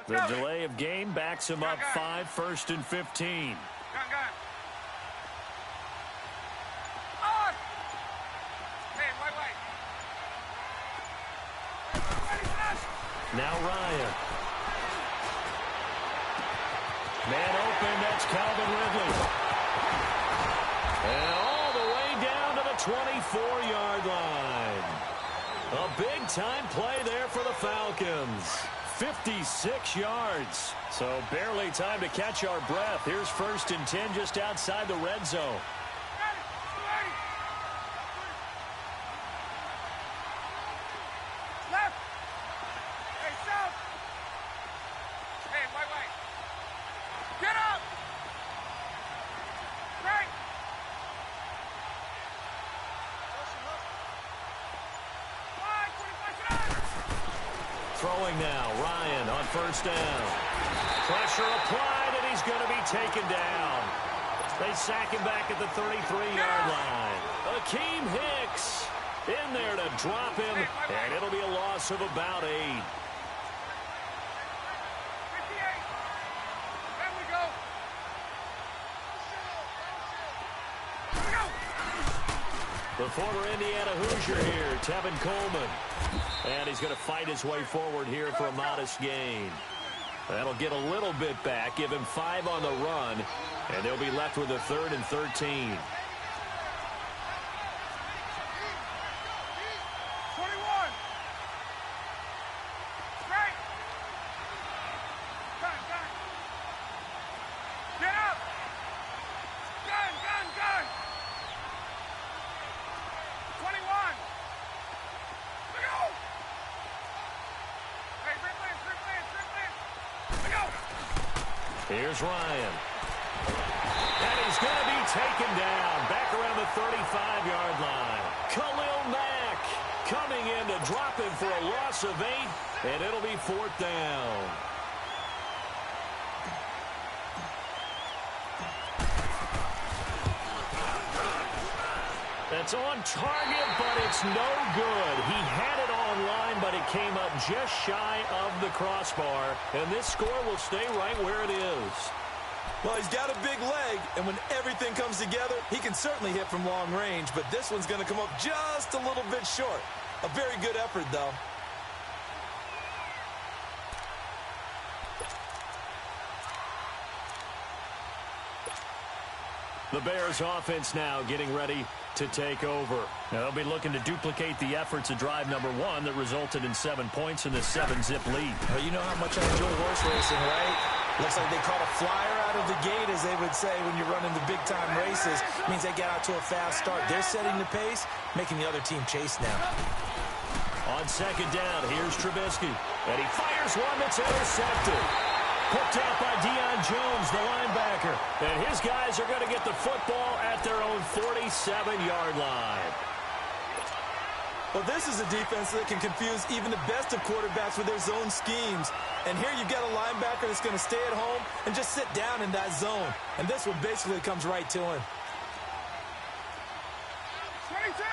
The delay of game backs him up 5, 1st and 15. Now Ryan. Man open, that's Calvin Ridley. And all the way down to the 24-yard line. A big-time play there for the Falcons. 56 yards. So barely time to catch our breath. Here's 1st and 10 just outside the red zone. Throwing now, Ryan on 1st down. Pressure applied, and he's going to be taken down. They sack him back at the 33-yard line. Akeem Hicks in there to drop him, and it'll be a loss of about 8. The former Indiana Hoosier here, Tevin Coleman. And he's going to fight his way forward here for a modest gain. That'll get a little bit back, give him 5 on the run, and they'll be left with a 3rd and 13. Here's Ryan. And he's going to be taken down back around the 35-yard line. Khalil Mack coming in to drop him for a loss of 8, and it'll be 4th down. That's on target, but it's no good. He had it online, but it came up just shy of the crossbar. And this score will stay right where it is. Well, he's got a big leg, and when everything comes together, he can certainly hit from long range, but this one's going to come up just a little bit short. A very good effort, though. The Bears offense now getting ready to take over. Now they'll be looking to duplicate the efforts of drive number 1 that resulted in 7 points in the 7-zip lead. Well, you know how much I enjoy horse racing, right? Looks like they caught a flyer out of the gate, as they would say when you're running the big-time races. It means they get out to a fast start. They're setting the pace, making the other team chase now. On 2nd down, here's Trubisky. And he fires one that's intercepted. Picked out by Deion Jones, the linebacker. And his guys are going to get the football at their own 47-yard line. Well, this is a defense that can confuse even the best of quarterbacks with their zone schemes. And here you've got a linebacker that's going to stay at home and just sit down in that zone. And this one basically comes right to him. 22!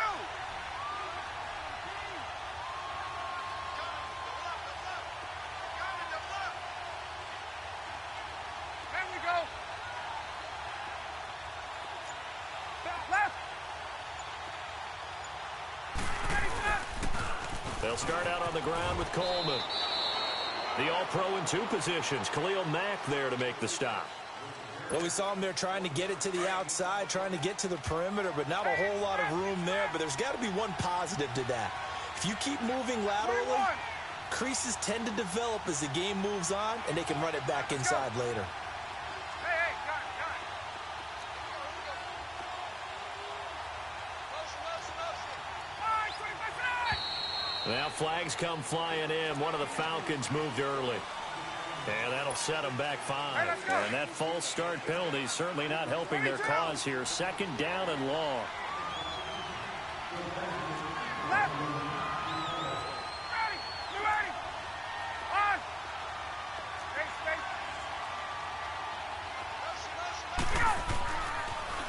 They'll start out on the ground with Coleman. The all-pro in 2 positions. Khalil Mack there to make the stop. Well, we saw him there trying to get it to the outside, trying to get to the perimeter, but not a whole lot of room there. But there's got to be one positive to that. If you keep moving laterally, creases tend to develop as the game moves on, and they can run it back inside later. Now flags come flying in. One of the Falcons moved early. And that'll set them back 5. And that false start penalty is certainly not helping their cause here. 2nd down and long.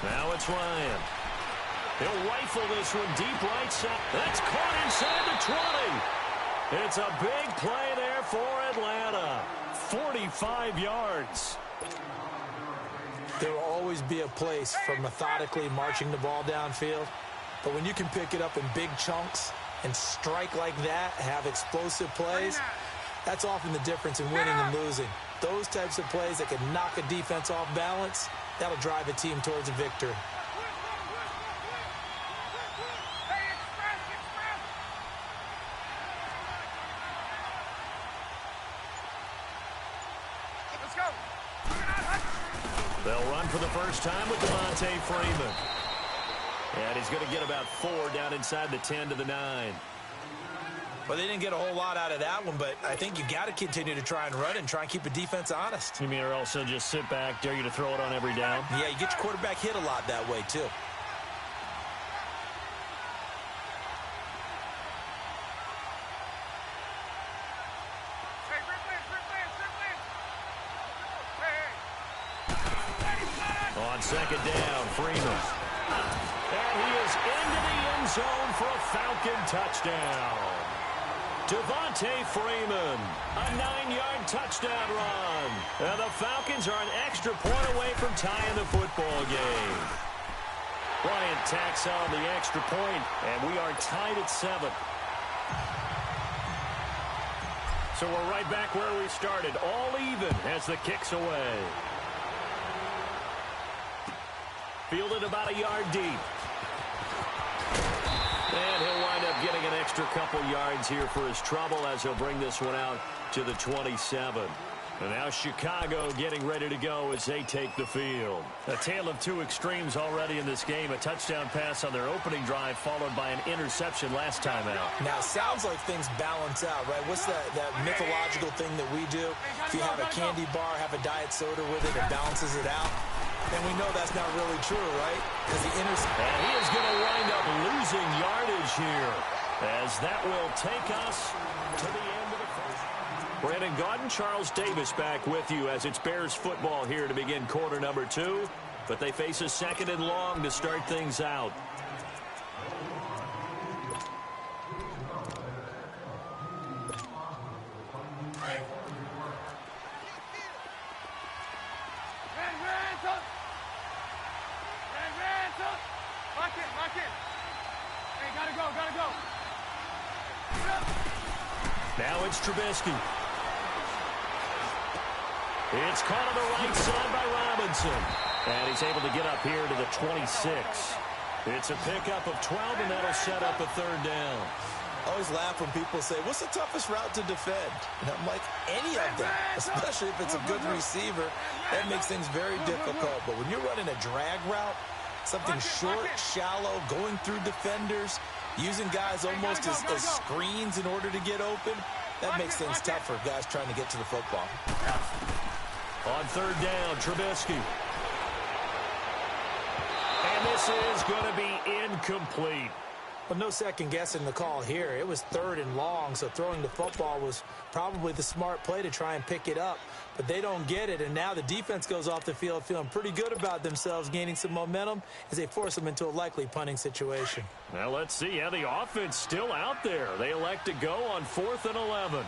Now it's Ryan. He'll rifle this one deep right side. That's caught inside the 20. It's a big play there for Atlanta. 45 yards. There will always be a place for methodically marching the ball downfield. But when you can pick it up in big chunks and strike like that, have explosive plays, that's often the difference in winning and losing. Those types of plays that can knock a defense off balance, that'll drive a team towards a victory. They'll run for the first time with Devontae Freeman. And he's going to get about 4 down inside the 10 to the 9. Well, they didn't get a whole lot out of that one, but I think you got to continue to try and run and try and keep the defense honest. You mean, or also just sit back, dare you to throw it on every down? Yeah, you get your quarterback hit a lot that way, too. On second down, Freeman. And he is into the end zone for a Falcon touchdown. Devontae Freeman, a 9-yard touchdown run. And the Falcons are an extra point away from tying the football game. Bryant tacks on the extra point, and we are tied at 7. So we're right back where we started, all even as the kick's away. Fielded about a yard deep. And he'll wind up getting an extra couple yards here for his trouble as he'll bring this one out to the 27. And now Chicago getting ready to go as they take the field. A tale of two extremes already in this game. A touchdown pass on their opening drive followed by an interception last time out. Now, it sounds like things balance out, right? What's that mythological thing that we do? If you have a candy bar, have a diet soda with it, it balances it out. And we know that's not really true, right? Because the and he is going to wind up losing yardage here, as that will take us to the end of the first. Brandon Gaudin, Charles Davis back with you as it's Bears football here to begin quarter number 2. But they face a second and long to start things out. Now it's Trubisky. It's caught on the right side by Robinson. And he's able to get up here to the 26. It's a pickup of 12, and that'll set up a third down. I always laugh when people say, what's the toughest route to defend? And I'm like, any of them, especially if it's a good receiver. That makes things very difficult. But when you're running a drag route, something short, shallow, going through defenders, using guys almost as screens in order to get open, that makes things tough for guys trying to get to the football. On third down, Trubisky. And this is going to be incomplete. Well, no second guessing the call here. It was third and long, so throwing the football was probably the smart play to try and pick it up. But they don't get it, and now the defense goes off the field feeling pretty good about themselves, gaining some momentum as they force them into a likely punting situation. Now let's see how the offense still out there. They elect to go on 4th and 11.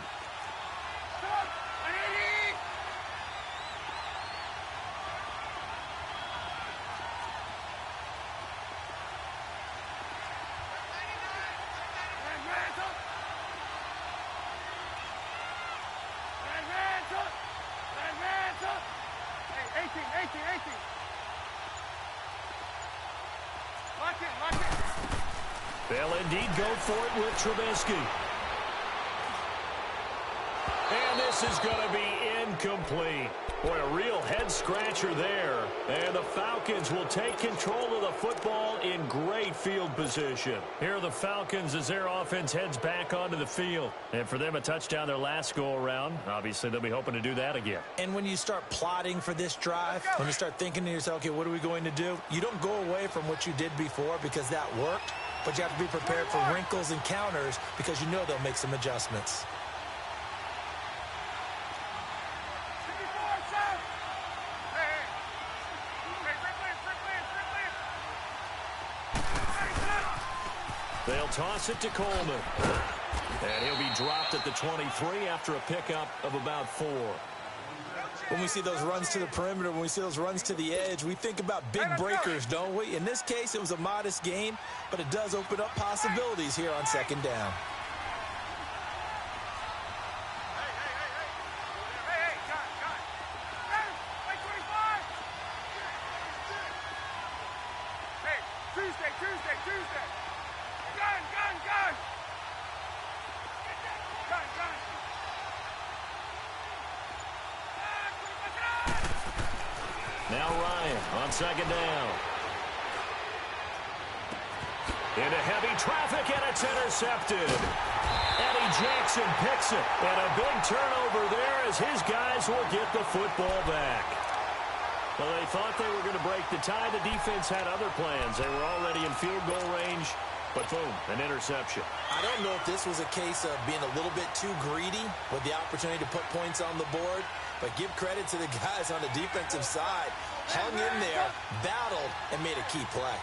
They'll indeed go for it with Trubisky. And this is going to be incomplete. Boy, a real head-scratcher there. And the Falcons will take control of the football in great field position. Here are the Falcons as their offense heads back onto the field. And for them, a touchdown their last go-around. Obviously, they'll be hoping to do that again. And when you start plotting for this drive, when you start thinking to yourself, okay, what are we going to do? You don't go away from what you did before because that worked. But you have to be prepared for wrinkles and counters because you know they'll make some adjustments. They'll toss it to Coleman. And he'll be dropped at the 23 after a pickup of about 4. When we see those runs to the perimeter, when we see those runs to the edge, we think about big breakers, don't we? In this case, it was a modest gain, but it does open up possibilities here on second down. Tuesday. Gun. Now Ryan on second down. Into heavy traffic, and it's intercepted. Eddie Jackson picks it, and a big turnover there as his guys will get the football back. Well, they thought they were going to break the tie. The defense had other plans. They were already in field goal range, but boom, an interception. I don't know if this was a case of being a little bit too greedy with the opportunity to put points on the board, but give credit to the guys on the defensive side. Hung in there, battled, and made a key play.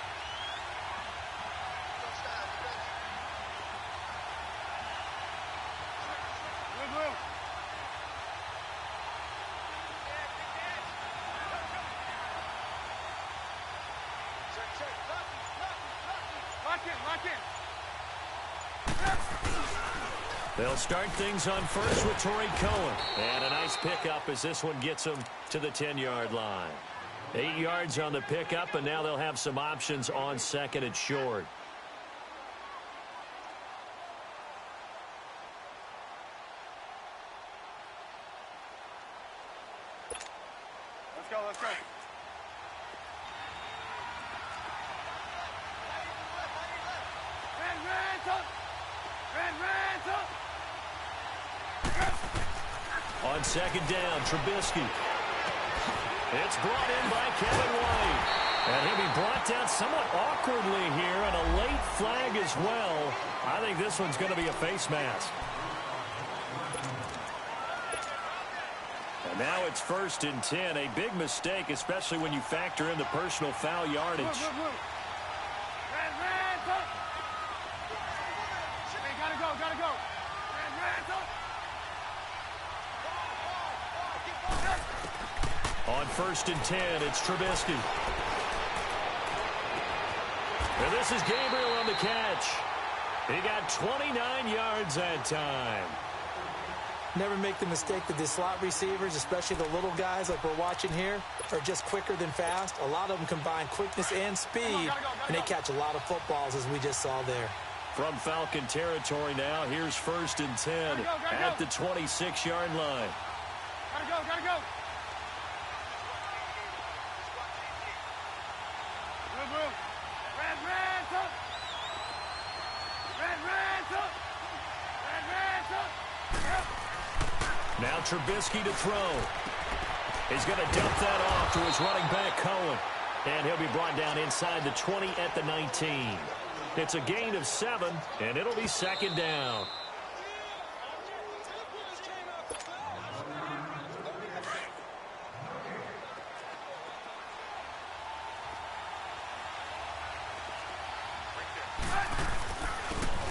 They'll start things on first with Torrey Cohen. And a nice pickup as this one gets them to the 10-yard line. 8 yards on the pickup, and now they'll have some options on second and short. Let's go. On second down, Trubisky. It's brought in by Kevin White. And he'll be brought down somewhat awkwardly here, and a late flag as well. I think this one's going to be a face mask. And now it's 1st and 10. A big mistake, especially when you factor in the personal foul yardage. Gotta go. On 1st and 10, it's Trubisky. And this is Gabriel on the catch. He got 29 yards that time. Never make the mistake that the slot receivers, especially the little guys like we're watching here, are just quicker than fast. A lot of them combine quickness and speed, and they catch a lot of footballs, as we just saw there. From Falcon territory now, here's 1st and 10 at the 26-yard line. Gotta go. Now Trubisky to throw. He's going to dump that off to his running back, Cohen. And he'll be brought down inside the 20 at the 19. It's a gain of 7, and it'll be second down.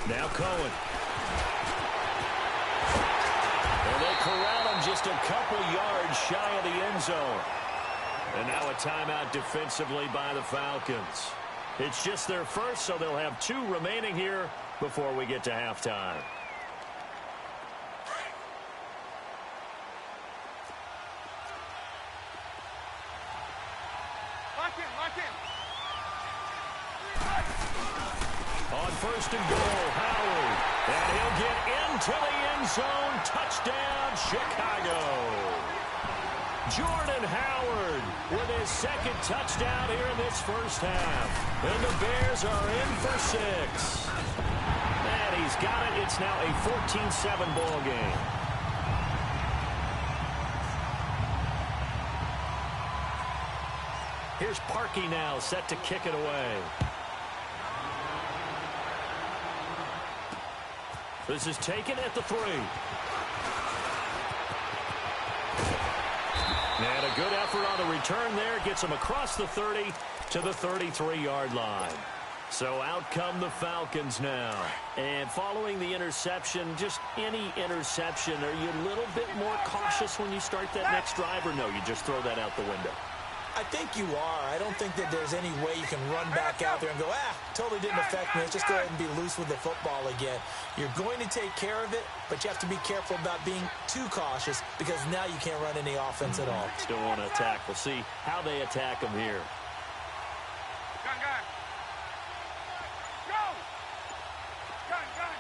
Now Cohen. And they'll corral him just a couple yards shy of the end zone. And now a timeout defensively by the Falcons. It's just their first, so they'll have 2 remaining here before we get to halftime. Lock in. On 1st and goal, Howard. And he'll get into the end zone. Touchdown, Chicago. Jordan Howard with his 2nd touchdown here in this first half. And the Bears are in for 6. And he's got it. It's now a 14-7 ball game. Here's Parkey now, set to kick it away. This is taken at the 3. And a good effort on the return there. Gets him across the 30 to the 33-yard line. So out come the Falcons now. And following the interception, just any interception, are you a little bit more cautious when you start that next drive, or no, you just throw that out the window? I think you are. I don't think that there's any way you can run back out there and go, totally didn't affect me. Let's just go ahead and be loose with the football again. You're going to take care of it, but you have to be careful about being too cautious because now you can't run any offense at all. Still want to attack. We'll see how they attack them here. Gun. Go! Gun.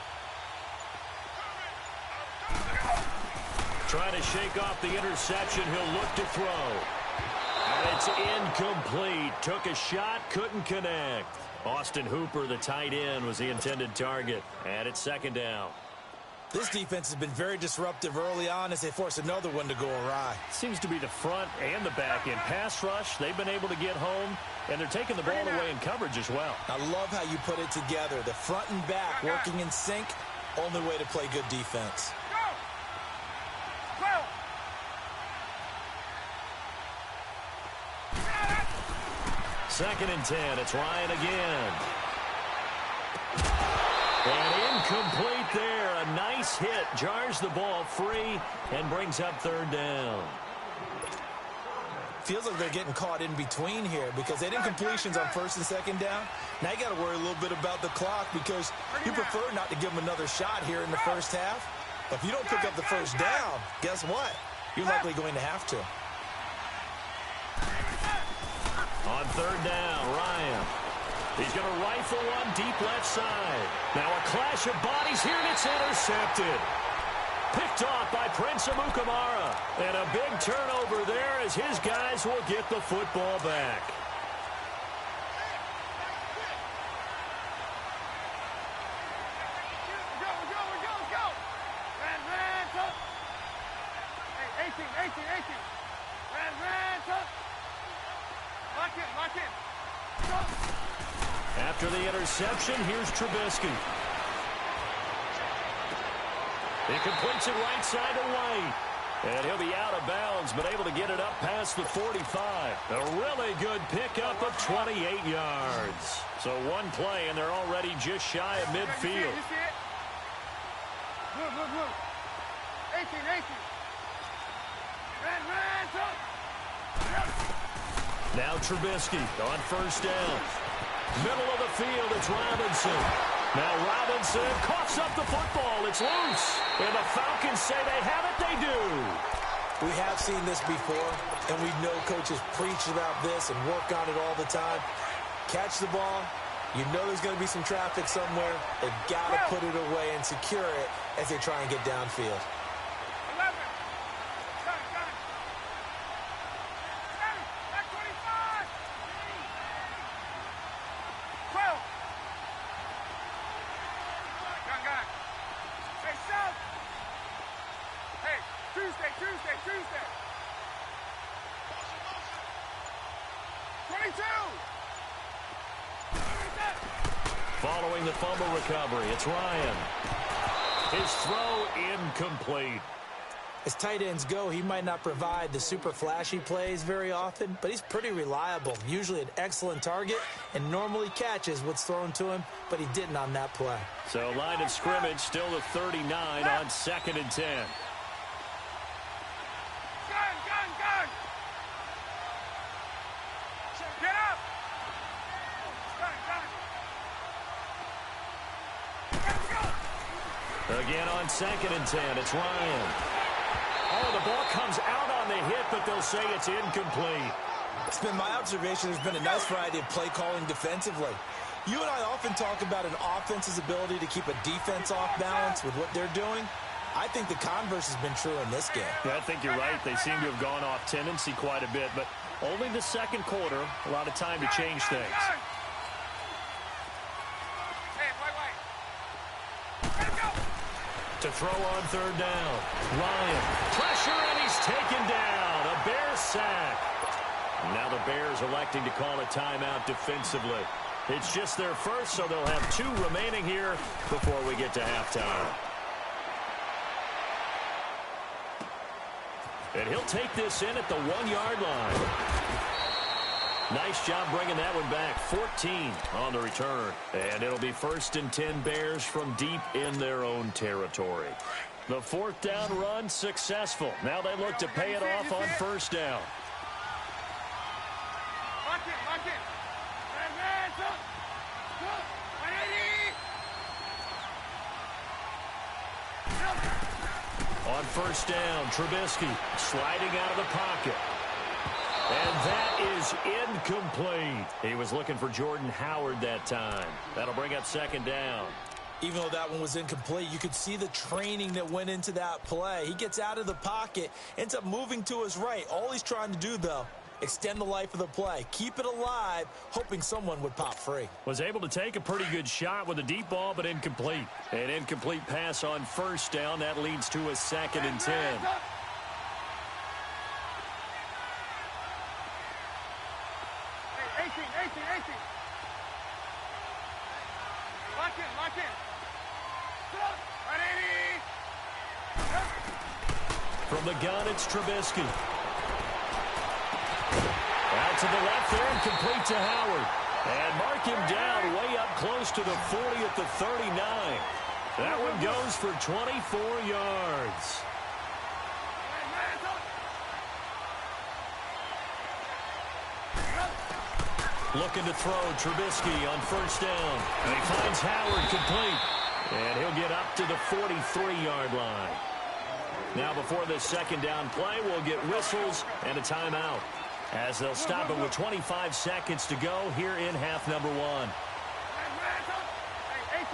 Trying to shake off the interception. He'll look to throw. And it's incomplete. Took a shot, couldn't connect. Austin Hooper, the tight end, was the intended target. And it's second down. This defense has been very disruptive early on as they force another one to go awry. Seems to be the front and the back end. Pass rush, they've been able to get home, and they're taking the ball away in coverage as well. I love how you put it together. The front and back working in sync, only way to play good defense. Second and 10. It's Ryan again. And incomplete there. A nice hit. Jars the ball free and brings up third down. Feels like they're getting caught in between here because they had incompletions on first and second down. Now you got to worry a little bit about the clock because you prefer not to give them another shot here in the first half. But if you don't pick up the first down, guess what? You're likely going to have to. On third down, Ryan. He's going to rifle one deep left side. Now a clash of bodies here, and it's intercepted. Picked off by Prince Amukamara. And a big turnover there as his guys will get the football back. Go. Ran, touch. Hey, 18. Ran, touch. Lock in. Go. After the interception, here's Trubisky. He completes it right side to White. And he'll be out of bounds, but able to get it up past the 45. A really good pickup of 28 yards. So one play, and they're already just shy of midfield. You see it? Look. 18. Ran, touch. Now Trubisky on first down. Middle of the field, it's Robinson. Now Robinson coughs up the football. It's loose. And the Falcons say they have it. They do. We have seen this before, and we know coaches preach about this and work on it all the time. Catch the ball. You know there's going to be some traffic somewhere. They've got to put it away and secure it as they try and get downfield. 11. Gun. Back 25. 12. Gun. Hey, South. Hey, Tuesday. 22. Following the fumble recovery, it's Ryan. His throw incomplete. As tight ends go, he might not provide the super flashy plays very often, but he's pretty reliable, usually an excellent target, and normally catches what's thrown to him, but he didn't on that play. So line of scrimmage still the 39 on second and 10. Gun. Get up. Gun. Again on second and 10, it's Ryan. Oh, the ball comes out on the hit, but they'll say it's incomplete. It's been my observation there's been a nice variety of play calling defensively. You and I often talk about an offense's ability to keep a defense off balance with what they're doing. I think the converse has been true in this game. Yeah, I think you're right. They seem to have gone off tendency quite a bit, but only the second quarter, a lot of time to change things. Hey, White. Let's go. To throw on third down. Ryan. Pressure, and he's taken down. A Bears sack. Now the Bears electing to call a timeout defensively. It's just their first, so they'll have 2 remaining here before we get to halftime. And he'll take this in at the 1-yard line. Nice job bringing that one back. 14 on the return. And it'll be 1st and 10 Bears from deep in their own territory. The 4th down run successful. Now they look to pay it off on 1st down. Lock in, lock in. Advance up. Good. 180. On 1st down, Trubisky sliding out of the pocket. And that is incomplete. He was looking for Jordan Howard that time. That'll bring up 2nd down. Even though that one was incomplete, you could see the training that went into that play. He gets out of the pocket, ends up moving to his right. All he's trying to do, though, extend the life of the play. Keep it alive, hoping someone would pop free. Was able to take a pretty good shot with a deep ball, but incomplete. An incomplete pass on 1st down. That leads to a 2nd and 10. Hey, 18. Lock in, lock in. Good. 180. From the gun, it's Trubisky. Out to the left there and complete to Howard. And mark him down way up close to the 40 at the 39. That one goes for 24 yards. Looking to throw Trubisky on 1st down. And he finds Howard complete. And he'll get up to the 43-yard line. Now before this 2nd down play, we'll get whistles and a timeout, as they'll stop it with 25 seconds to go here in half number 1. Hey,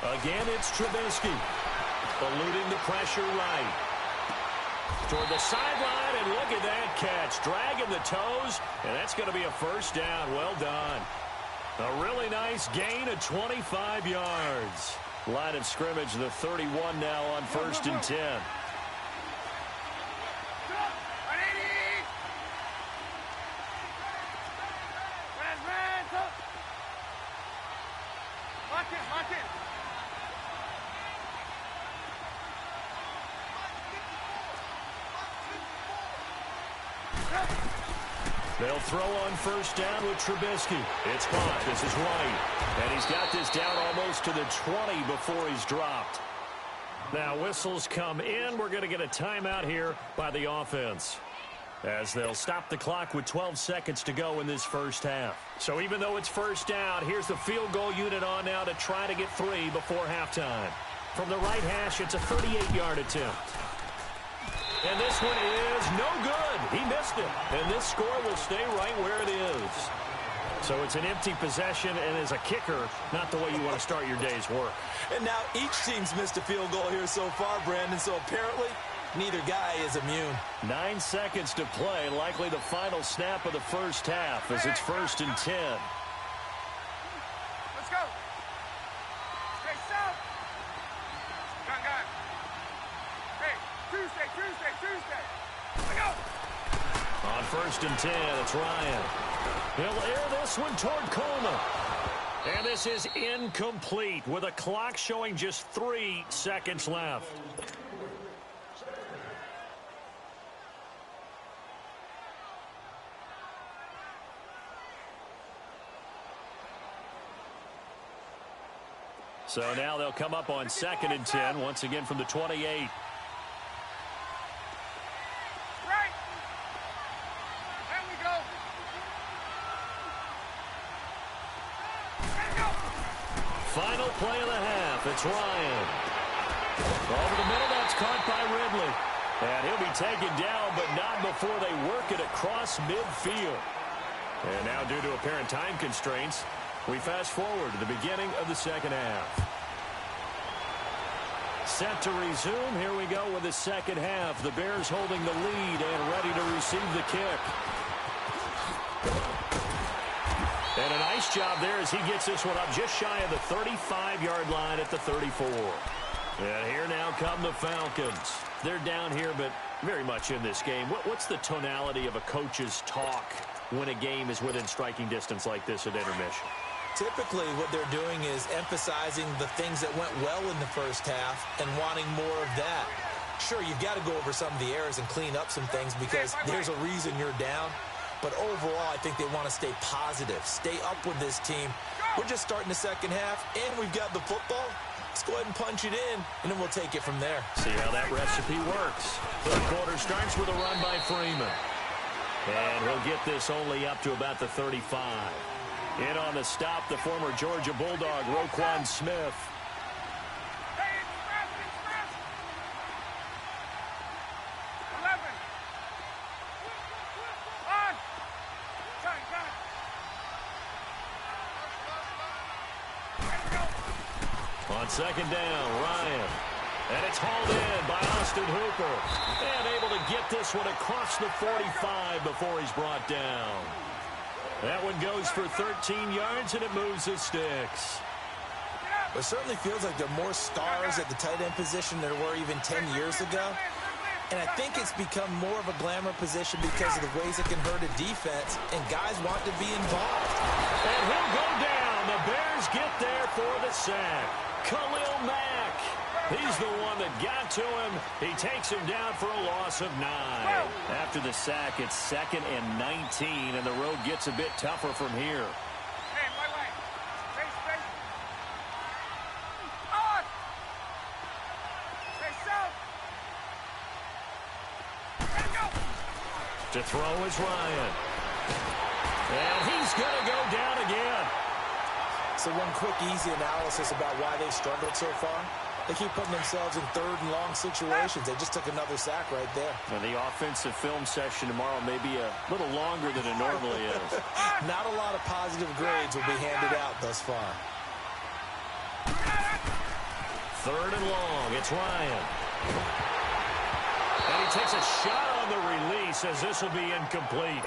18. Again, it's Trubisky. Eluding the pressure right. Toward the sideline, and look at that catch. Dragging the toes, and that's going to be a 1st down. Well done. A really nice gain of 25 yards. Line of scrimmage, the 31 now on 1st and 10. 180. Advance up. Lock in, lock in. They'll throw on 1st down with Trubisky. It's caught. This is White. And he's got this down almost to the 20 before he's dropped. Now whistles come in. We're going to get a timeout here by the offense, as they'll stop the clock with 12 seconds to go in this 1st half. So even though it's 1st down, here's the field goal unit on now to try to get 3 before halftime. From the right hash, it's a 38-yard attempt. And this one is no good. He missed it. And this score will stay right where it is. So it's an empty possession, and as a kicker, not the way you want to start your day's work. And now each team's missed a field goal here so far, Brandon, so apparently neither guy is immune. 9 seconds to play, likely the final snap of the 1st half, as it's 1st and 10. Let's go. Stay south. Gun. Hey, Tuesday. Let's go. On 1st and 10, it's Ryan. He'll air this one toward Coleman. And this is incomplete with a clock showing just 3 seconds left. So now they'll come up on 2nd and 10, once again from the 28. Right. There we go. Let's go. Final play of the half. It's Ryan. Over the middle, that's caught by Ridley. And he'll be taken down, but not before they work it across midfield. And now, due to apparent time constraints, we fast forward to the beginning of the 2nd half. Set to resume. Here we go with the 2nd half. The Bears holding the lead and ready to receive the kick. And a nice job there as he gets this one up just shy of the 35-yard line at the 34. And here now come the Falcons. They're down here, but very much in this game. What's the tonality of a coach's talk when a game is within striking distance like this at intermission? Typically, what they're doing is emphasizing the things that went well in the 1st half and wanting more of that. Sure, you've got to go over some of the errors and clean up some things because there's a reason you're down. But overall, I think they want to stay positive, stay up with this team. We're just starting the second half, and we've got the football. Let's go ahead and punch it in, and then we'll take it from there. See how that recipe works. Third quarter starts with a run by Freeman. And he'll get this only up to about the 35. In on the stop, the former Georgia Bulldog, Roquan Smith. On second down, Ryan. And it's hauled in by Austin Hooper. And able to get this one across the 45 before he's brought down. That one goes for 13 yards, and it moves the sticks. It certainly feels like there are more stars at the tight end position than there were even 10 years ago. And I think it's become more of a glamour position because of the ways it can hurt a defense, and guys want to be involved. And he'll go down. The Bears get there for the sack. Khalil Mack. He's the one that got to him. He takes him down for a loss of 9. After the sack, it's 2nd and 19, and the road gets a bit tougher from here. To throw is Ryan. And he's going to go down again. So one quick, easy analysis about why they've struggled so far. They keep putting themselves in third and long situations. They just took another sack right there. And the offensive film session tomorrow may be a little longer than it normally is. Not a lot of positive grades will be handed out thus far. Third and long. It's Ryan. And he takes a shot on the release as this will be incomplete.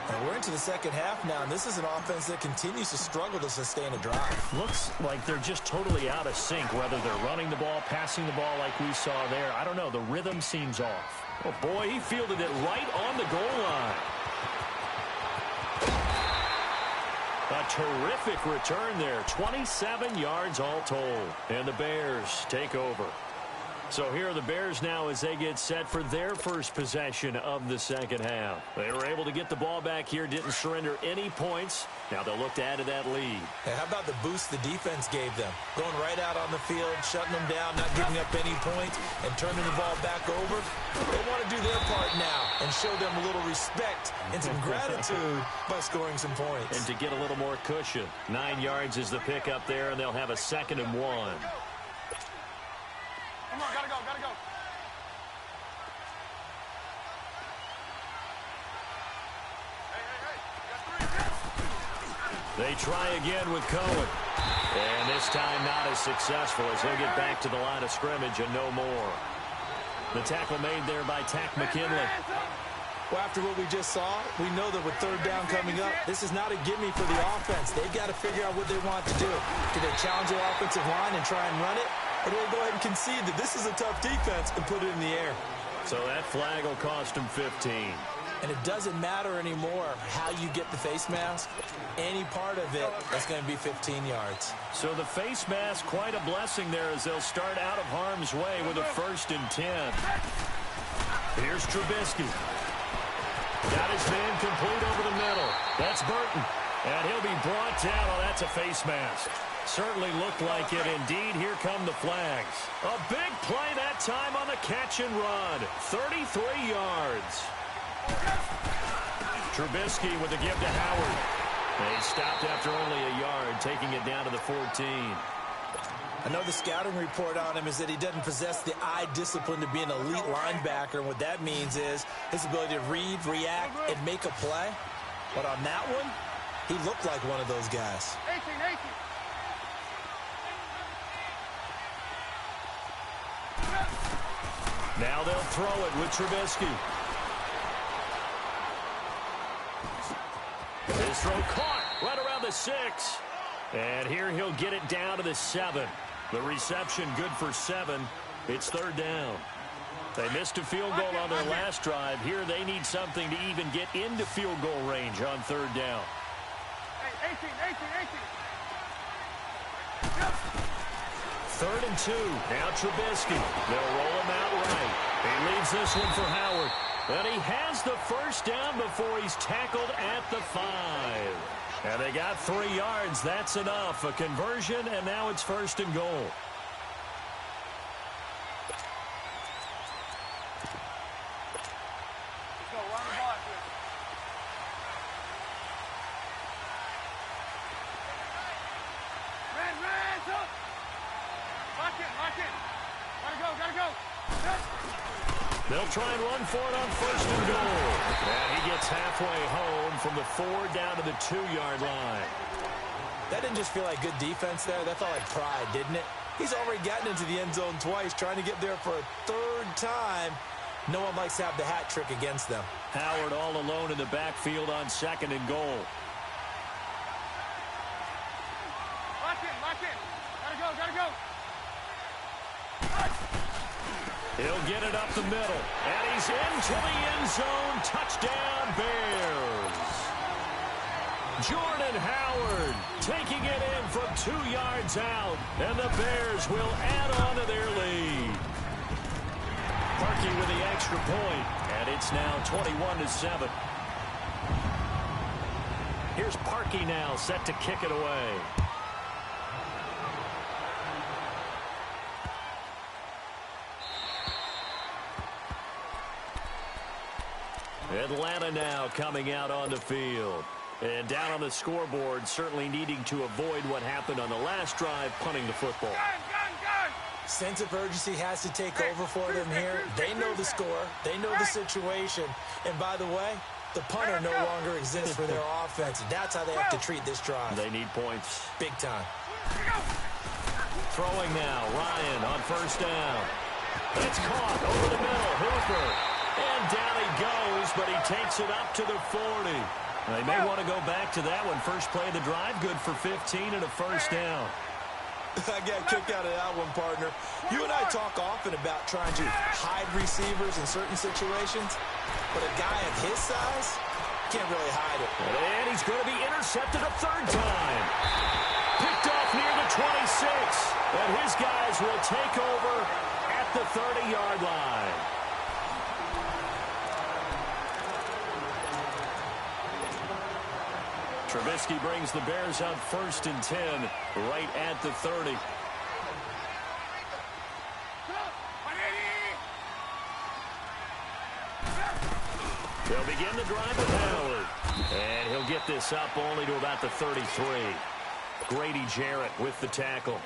And we're into the second half now, and this is an offense that continues to struggle to sustain a drive. Looks like they're just totally out of sync, whether they're running the ball, passing the ball like we saw there. I don't know. The rhythm seems off. Oh, boy, he fielded it right on the goal line. A terrific return there. 27 yards all told. And the Bears take over. So here are the Bears now as they get set for their first possession of the second half. They were able to get the ball back here, didn't surrender any points. Now they'll look to add to that lead. Hey, how about the boost the defense gave them? Going right out on the field, shutting them down, not giving up any points, and turning the ball back over. They want to do their part now and show them a little respect and some gratitude by scoring some points. And to get a little more cushion. 9 yards is the pickup there, and they'll have a 2nd and 1. Come on, gotta go, gotta go. They try again with Cohen. And this time not as successful as he'll get back to the line of scrimmage and no more. The tackle made there by Tack McKinley. Well, after what we just saw, we know that with third down coming up, this is not a gimme for the offense. They've got to figure out what they want to do. Do they challenge the offensive line and try and run it? Or do they go ahead and concede that this is a tough defense and put it in the air? So that flag will cost him 15. And it doesn't matter anymore how you get the face mask. Any part of it, that's going to be 15 yards. So the face mask, quite a blessing there as they'll start out of harm's way with a 1st and 10. Here's Trubisky. Got his man complete over the middle. That's Burton. And he'll be brought down. Oh, that's a face mask. Certainly looked like it. Indeed, here come the flags. A big play that time on the catch and run. 33 yards. Trubisky with a give to Howard. They stopped after only a yard, taking it down to the 14. I know the scouting report on him is that he doesn't possess the eye discipline to be an elite linebacker. And what that means is his ability to read, react, and make a play. But on that one, he looked like one of those guys. 18. Now they'll throw it with Trubisky. His throw caught right around the 6. And here he'll get it down to the 7. The reception good for 7. It's third down. They missed a field goal on their last drive. Here they need something to even get into field goal range on third down. 18. 3rd and 2. Now Trubisky. They'll roll him out right. He leaves this one for Howard. And he has the first down before he's tackled at the 5. And they got 3 yards. That's enough. A conversion, and now it's 1st and goal. They'll try and run for it on 1st and goal. And he gets halfway home from the 4 down to the 2-yard line. That didn't just feel like good defense there. That felt like pride, didn't it? He's already gotten into the end zone twice, trying to get there for a 3rd time. No one likes to have the hat trick against them. Howard all alone in the backfield on 2nd and goal. Lock in. Gotta go. He'll get it up the middle, and he's into the end zone. Touchdown, Bears. Jordan Howard taking it in from 2 yards out, and the Bears will add on to their lead. Parkey with the extra point, and it's now 21-7. Here's Parkey now set to kick it away. Atlanta now coming out on the field. And down on the scoreboard, certainly needing to avoid what happened on the last drive, punting the football. Gun! Sense of urgency has to take over for them here. They know the score. They know the situation. And by the way, the punter no longer exists for their offense. That's how they have to treat this drive. They need points. Big time. Throwing now, Ryan on 1st down. It's caught over the middle, Hooper. And down he goes, but he takes it up to the 40. They may want to go back to that one. First play of the drive, good for 15 and a 1st down. I got a kick out of that one, partner. You and I talk often about trying to hide receivers in certain situations, but a guy of his size can't really hide it. And he's going to be intercepted a 3rd time. Picked off near the 26. And his guys will take over at the 30-yard line. Trubisky brings the Bears up 1st and 10, right at the 30. They'll begin the drive with Howard. And he'll get this up only to about the 33. Grady Jarrett with the tackle.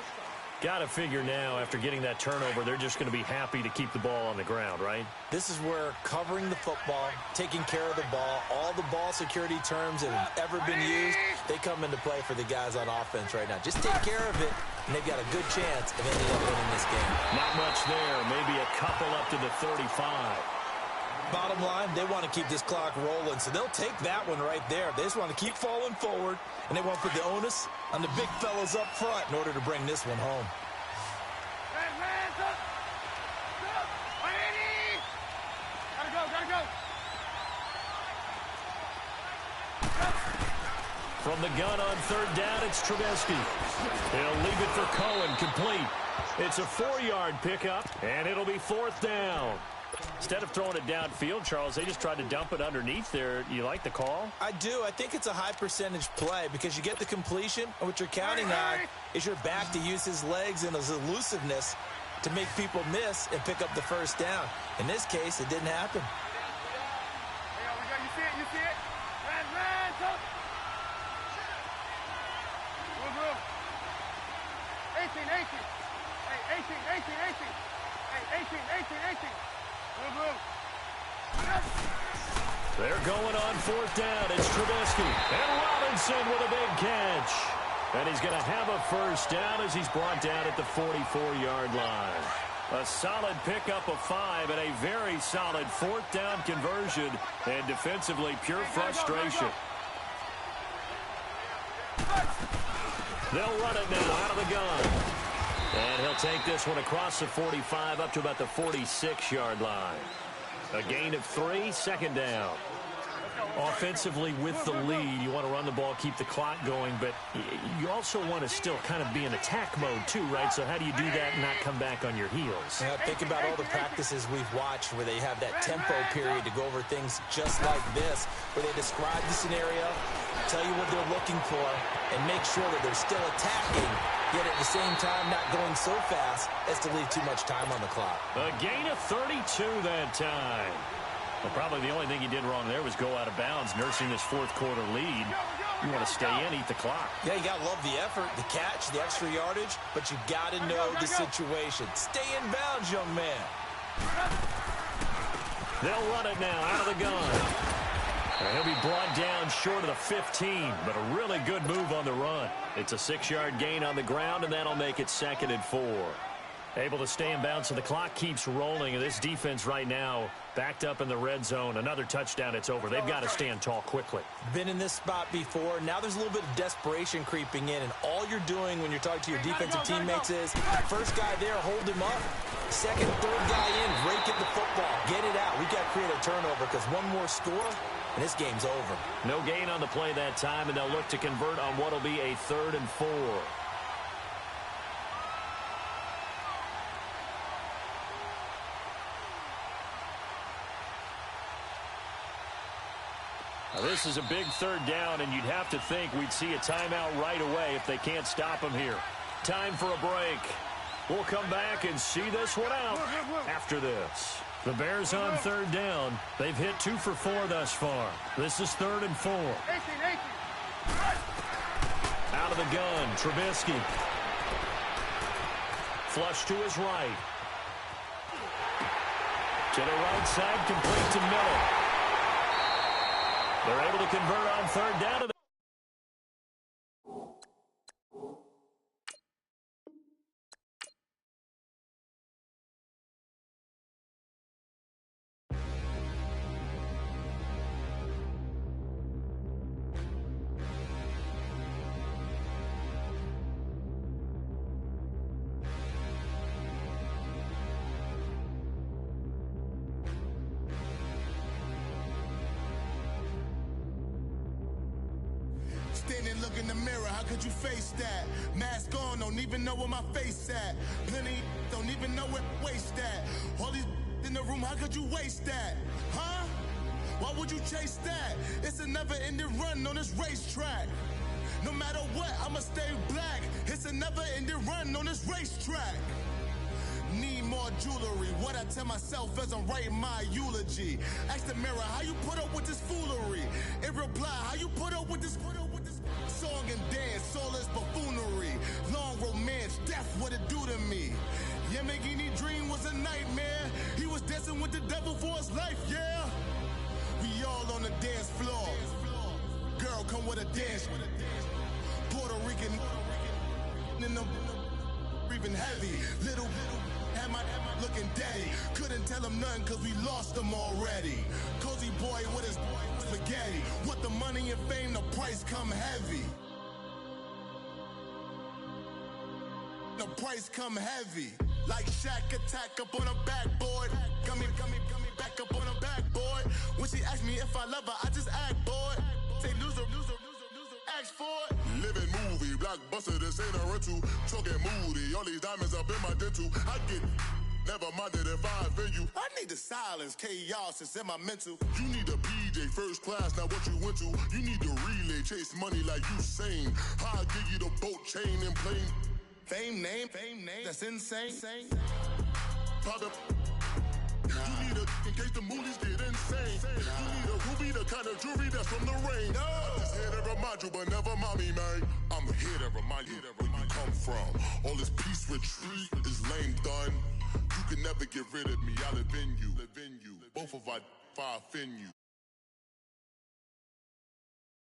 Got to figure now, after getting that turnover, they're just going to be happy to keep the ball on the ground, right? This is where covering the football, taking care of the ball, all the ball security terms that have ever been used, they come into play for the guys on offense right now. Just take care of it, and they've got a good chance of ending up winning this game. Not much there. Maybe a couple up to the 35. Bottom line, they want to keep this clock rolling, so they'll take that one right there. They just want to keep falling forward, and they want to put the onus on the big fellas up front in order to bring this one home. Gotta go. From the gun on 3rd down, it's Trubisky. He'll leave it for Cohen, complete. It's a 4-yard pickup, and it'll be 4th down. Instead of throwing it downfield, Charles, they just tried to dump it underneath there. You like the call? I do. I think it's a high-percentage play because you get the completion, and what you're counting on is your back to use his legs and his elusiveness to make people miss and pick up the 1st down. In this case, it didn't happen. You see it? Ran, up. Move. 18. Hey, 18. Hey, 18. Move. They're going on 4th down. It's Trubisky. And Robinson with a big catch. And he's going to have a 1st down as he's brought down at the 44-yard line. A solid pickup of 5 and a very solid 4th down conversion. And defensively, pure frustration. They'll run it now out of the gun. And he'll take this one across the 45 up to about the 46-yard line. A gain of 3, 2nd down. Offensively with the lead, you want to run the ball, keep the clock going, but you also want to still kind of be in attack mode too, right? So how do you do that and not come back on your heels? Yeah, think about all the practices we've watched where they have that tempo period to go over things just like this, where they describe the scenario, tell you what they're looking for, and make sure that they're still attacking, yet at the same time not going so fast as to leave too much time on the clock. A gain of 32 that time. Well, probably the only thing he did wrong there was go out of bounds, nursing this fourth quarter lead. You want to stay in, eat the clock. Yeah, you got to love the effort, the catch, the extra yardage, but you got to know the situation. Stay in bounds, young man. They'll run it now out of the gun. And he'll be brought down short of the 15, but a really good move on the run. It's a 6-yard gain on the ground, and that'll make it 2nd and 4. Able to stay in bounds, so the clock keeps rolling. And this defense right now backed up in the red zone. Another touchdown, it's over. They've got to stand tall quickly. Been in this spot before. Now there's a little bit of desperation creeping in, and all you're doing when you're talking to your defensive teammates is first guy there, hold him up. Second, third guy in, rake at the football. Get it out. We've got to create a turnover because one more score, and this game's over. No gain on the play that time, and they'll look to convert on what will be a 3rd and 4. Now, this is a big 3rd down, and you'd have to think we'd see a timeout right away if they can't stop him here. Time for a break. We'll come back and see this one out after this. The Bears on 3rd down. They've hit 2 for 4 thus far. This is 3rd and 4. Out of the gun, Trubisky. Flush to his right. To the right side, complete to Miller. They're able to convert on 3rd down. Standing, look in the mirror, how could you face that? Mask on, don't even know where my face at. Plenty, don't even know where waste at. All these in the room, how could you waste that? Huh? Why would you chase that? It's a never-ending run on this racetrack. No matter what, I'ma stay black. It's a never-ending run on this racetrack. Need more jewelry. What I tell myself as I'm writing my eulogy. Ask the mirror, how you put up with this foolery? It reply, how you put up with this song and dance, soulless buffoonery. Long romance, death, what it do to me? Yamagini dream was a nightmare. He was dancing with the devil for his life, yeah. We all on the dance floor. Girl, come with a dance. Puerto Rican in the breathing heavy. Little had my looking daddy. Couldn't tell him nothing cause we lost him already. Cozy boy with his spaghetti. With the money and fame, the price come heavy. The price come heavy. Like Shaq attack up on a backboard. Got me back up on a backboard. When she asked me if I love her, I just act bored. Say loser, ask for it. Living movie, blockbuster, this ain't a rental. Talking moody, all these diamonds up in my dental. I get never minded if I offend you. I need the silence, chaos is in my mental. You need a PJ first class, not what you went to. You need the relay, chase money like you sane. I'll give you the boat chain and plane. Fame name, that's insane. Pop up. You need a in case the movies get insane. You need a ruby, the kind of jewelry that's from the rain. I'm just here to remind you, but never mommy, man. I'm here to remind you where you come from. All this peace retreat is lame done. You can never get rid of me. I live in you. Both of our offend you.